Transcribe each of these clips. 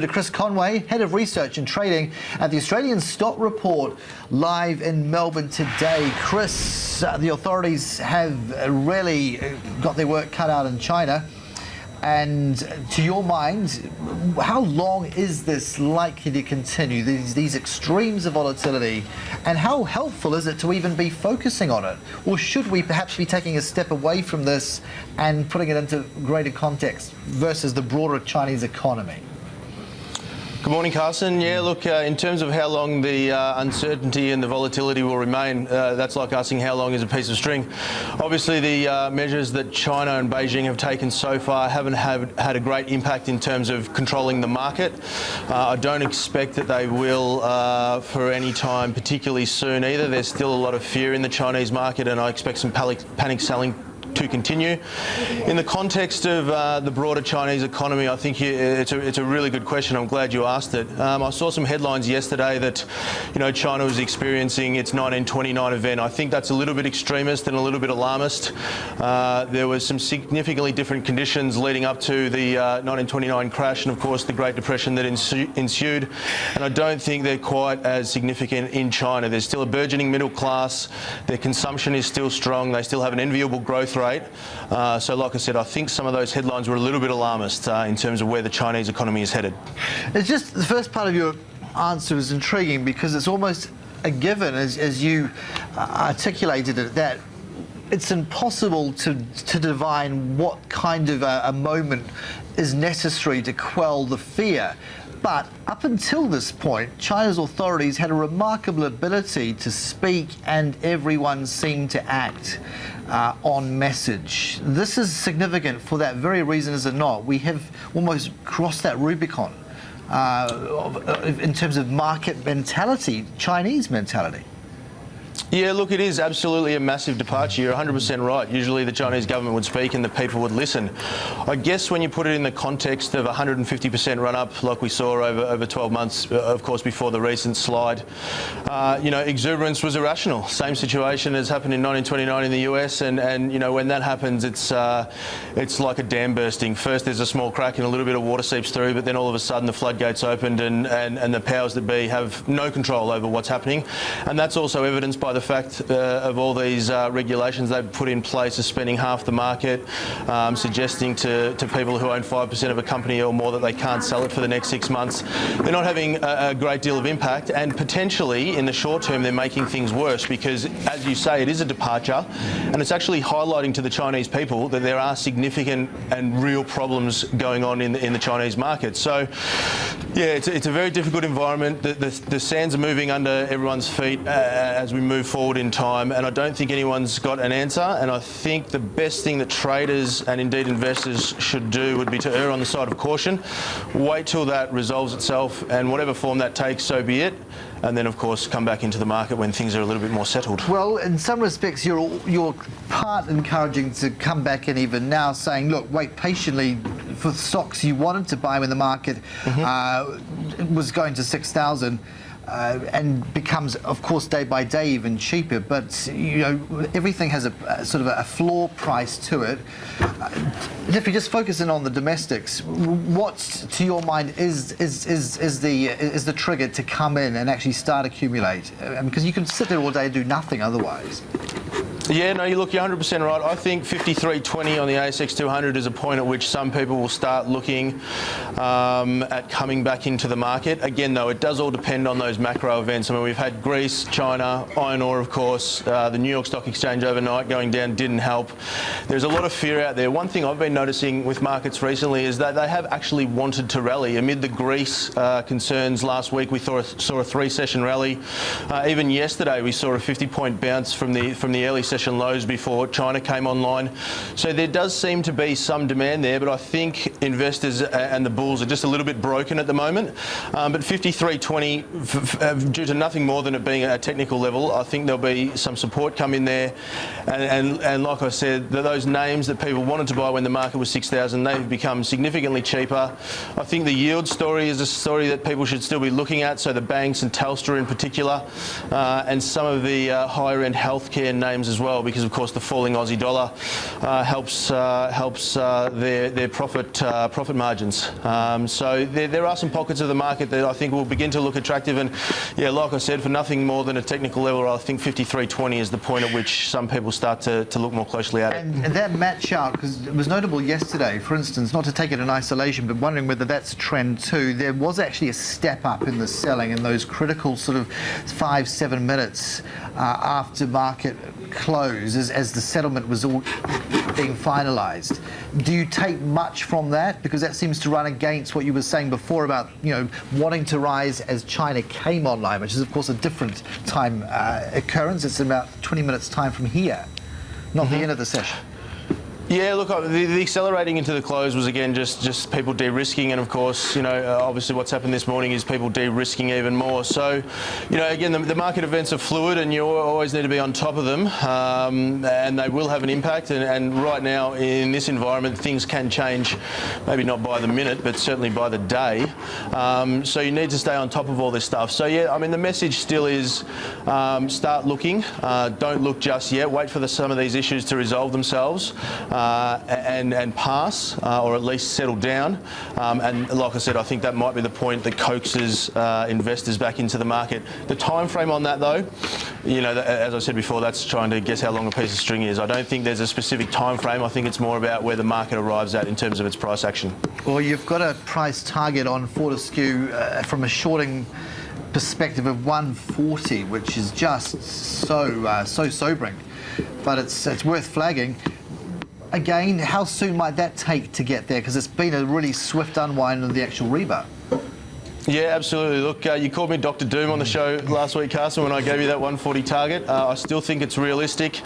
Chris Conway, Head of Research and Trading at the Australian Stock Report, live in Melbourne today. Chris, the authorities have really got their work cut out in China. And to your mind, how long is this likely to continue, these extremes of volatility? And how helpful is it to even be focusing on it? Or should we perhaps be taking a step away from this and putting it into greater context versus the broader Chinese economy? Good morning, Carson. Yeah, look, in terms of how long the uncertainty and the volatility will remain, that's like asking how long is a piece of string. Obviously, the measures that China and Beijing have taken so far haven't had a great impact in terms of controlling the market. I don't expect that they will for any time particularly soon either. There's still a lot of fear in the Chinese market, and I expect some panic selling to continue. In the context of the broader Chinese economy, I think it's a really good question. I'm glad you asked it. I saw some headlines yesterday that, China was experiencing its 1929 event. I think that's a little bit extremist and a little bit alarmist. There was some significantly different conditions leading up to the 1929 crash and, of course, the Great Depression that ensued. And I don't think they're quite as significant in China. There's still a burgeoning middle class. Their consumption is still strong. They still have an enviable growth rate. So like I said, I think some of those headlines were a little bit alarmist in terms of where the Chinese economy is headed. It's just the first part of your answer is intriguing because it's almost a given, as you articulated it, that it's impossible to divine what kind of a moment is necessary to quell the fear. But up until this point, China's authorities had a remarkable ability to speak and everyone seemed to act on message. This is significant for that very reason, is it not? We have almost crossed that Rubicon in terms of market mentality, Chinese mentality. Yeah, look, it is absolutely a massive departure. You're 100% right. Usually the Chinese government would speak and the people would listen. I guess when you put it in the context of 150% run-up like we saw over 12 months, of course, before the recent slide, exuberance was irrational. Same situation as happened in 1929 in the US, and when that happens, it's like a dam bursting. First there's a small crack and a little bit of water seeps through, but then all of a sudden the floodgates opened and the powers that be have no control over what's happening. And that's also evidenced by the fact of all these regulations they've put in place, suspending half the market, suggesting to people who own 5% of a company or more that they can't sell it for the next 6 months. They're not having a great deal of impact, and potentially in the short term they're making things worse because, as you say, it is a departure and it's actually highlighting to the Chinese people that there are significant and real problems going on in the Chinese market. So yeah, it's a very difficult environment. The sands are moving under everyone's feet as we move forward in time, and I don't think anyone's got an answer. And I think the best thing that traders and indeed investors should do would be to err on the side of caution, wait till that resolves itself, and whatever form that takes, so be it, and then of course come back into the market when things are a little bit more settled. Well, in some respects you're part encouraging to come back in even now, saying, look, wait patiently for stocks you wanted to buy when the market was going to 6,000. And becomes, of course, day by day even cheaper. But everything has a sort of a floor price to it. If you just focus in on the domestics, what, to your mind, is the trigger to come in and actually start accumulate? Because you can sit there all day and do nothing otherwise. Yeah, no, you're 100% right. I think 53.20 on the ASX 200 is a point at which some people will start looking at coming back into the market. Again, though, it does all depend on those macro events. I mean, we've had Greece, China, iron ore, of course. The New York Stock Exchange overnight going down didn't help. There's a lot of fear out there. One thing I've been noticing with markets recently is that they have actually wanted to rally. Amid the Greece concerns last week, we saw a 3-session rally. Even yesterday, we saw a 50-point bounce from the early session lows before China came online. So there does seem to be some demand there, but I think investors and the bulls are just a little bit broken at the moment. But 53.20, due to nothing more than it being at a technical level, I think there'll be some support come in there. And like I said, those names that people wanted to buy when the market was 6,000, they've become significantly cheaper. I think the yield story is a story that people should still be looking at, so the banks and Telstra in particular, and some of the higher end healthcare names as well. well, because of course the falling Aussie dollar helps their profit margins. So there are some pockets of the market that I think will begin to look attractive, and yeah, like I said, for nothing more than a technical level, I think 53.20 is the point at which some people start to look more closely at it. And that match out, because it was notable yesterday, for instance, not to take it in isolation, but wondering whether that's a trend too. There was actually a step up in the selling in those critical sort of 5-7 minutes after market close as the settlement was all being finalised. Do you take much from that? Because that seems to run against what you were saying before about, you know, wanting to rise as China came online, which is of course a different time occurrence. It's about 20 minutes time from here, not the end of the session. Yeah, look, the accelerating into the close was again just people de-risking, and of course, you know, obviously what's happened this morning is people de-risking even more. So, you know, again, the market events are fluid, and you always need to be on top of them, and they will have an impact. And right now, in this environment, things can change, maybe not by the minute, but certainly by the day. So you need to stay on top of all this stuff. So yeah, I mean, the message still is start looking. Don't look just yet. Wait for some of these issues to resolve themselves. And pass, or at least settle down. And like I said, I think that might be the point that coaxes investors back into the market. The time frame on that, though, you know, as I said before, that's trying to guess how long a piece of string is. I don't think there's a specific time frame. I think it's more about where the market arrives at in terms of its price action. Well, you've got a price target on Fortescue from a shorting perspective of 140, which is just so sobering. But it's worth flagging. Again, how soon might that take to get there? Because it's been a really swift unwind of the actual rebar. Yeah, absolutely. Look, you called me Dr. Doom on the show last week, Carson, when I gave you that 140 target. I still think it's realistic.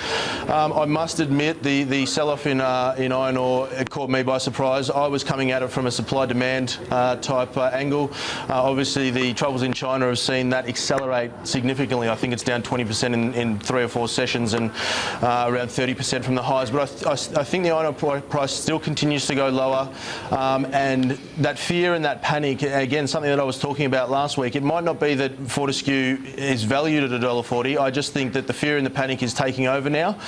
I must admit the sell-off in iron ore, it caught me by surprise. I was coming at it from a supply-demand type angle. Obviously, the troubles in China have seen that accelerate significantly. I think it's down 20% in 3 or 4 sessions, and around 30% from the highs. But I think the iron ore price still continues to go lower. And that fear and that panic, again, something that I was talking about last week, it might not be that Fortescue is valued at $1.40. I just think that the fear and the panic is taking over now.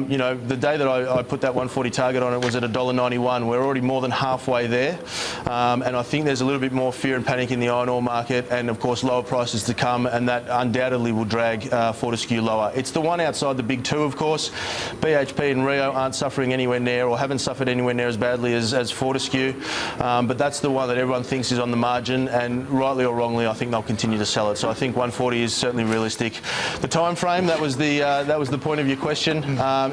You know, the day that I put that 140 target on it was at $1.91. We're already more than halfway there. And I think there's a little bit more fear and panic in the iron ore market, and of course lower prices to come, and that undoubtedly will drag Fortescue lower. It's the one outside the big two, of course. BHP and Rio aren't suffering anywhere near, or haven't suffered anywhere near as badly as Fortescue. But that's the one that everyone thinks is on the margin, and rightly or wrongly, I think they'll continue to sell it. So I think 140 is certainly realistic. The time frame, that was the point of your question.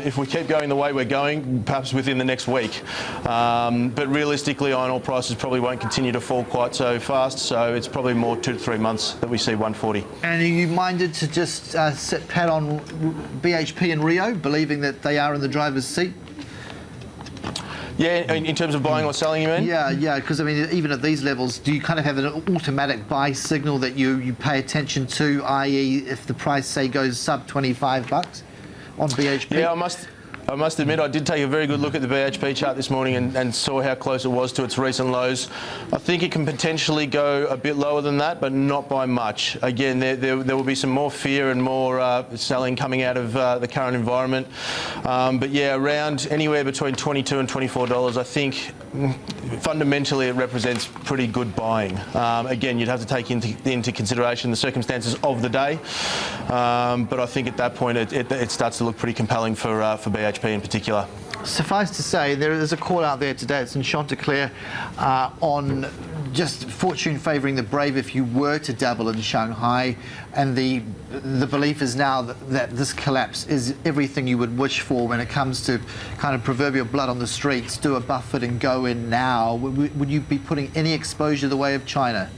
If we keep going the way we're going, perhaps within the next week. But realistically, iron ore prices probably won't continue to fall quite so fast. So it's probably more 2 to 3 months that we see 140. And are you minded to just sit pat on BHP and Rio, believing that they are in the driver's seat? Yeah, in terms of buying or selling, you mean? Yeah, because I mean, even at these levels, do you kind of have an automatic buy signal that you pay attention to, i.e. if the price, say, goes sub $25 on BHP? Yeah, I must admit, I did take a very good look at the BHP chart this morning and saw how close it was to its recent lows. I think it can potentially go a bit lower than that, but not by much. Again, there will be some more fear and more selling coming out of the current environment. But yeah, around anywhere between $22 and $24, I think fundamentally it represents pretty good buying. Again, you'd have to take into consideration the circumstances of the day. But I think at that point it starts to look pretty compelling for BHP in particular. Suffice to say, there is a call out there today. It's in Chanticleer on just fortune favouring the brave if you were to dabble in Shanghai, and the belief is now that this collapse is everything you would wish for when it comes to kind of proverbial blood on the streets. Do a Buffett and go in now. Would you be putting any exposure the way of China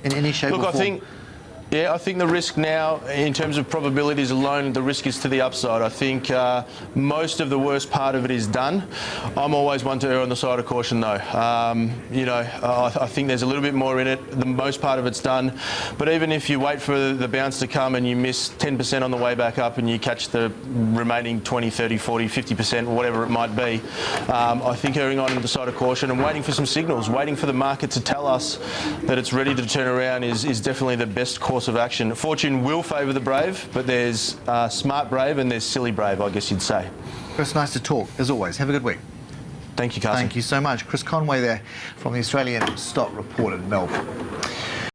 in any shape or form? I think the risk now, in terms of probabilities alone, the risk is to the upside. I think most of the worst part of it is done. I'm always one to err on the side of caution, though. You know, I think there's a little bit more in it. The most part of it's done. But even if you wait for the bounce to come and you miss 10% on the way back up and you catch the remaining 20, 30, 40, 50%, whatever it might be, I think erring on the side of caution and waiting for some signals, waiting for the market to tell us that it's ready to turn around is definitely the best course course of action. Fortune will favour the brave, but there's smart brave and there's silly brave, I guess you'd say. Chris, nice to talk, as always. Have a good week. Thank you, Carson. Thank you so much. Chris Conway there from the Australian Stock Report in Melbourne.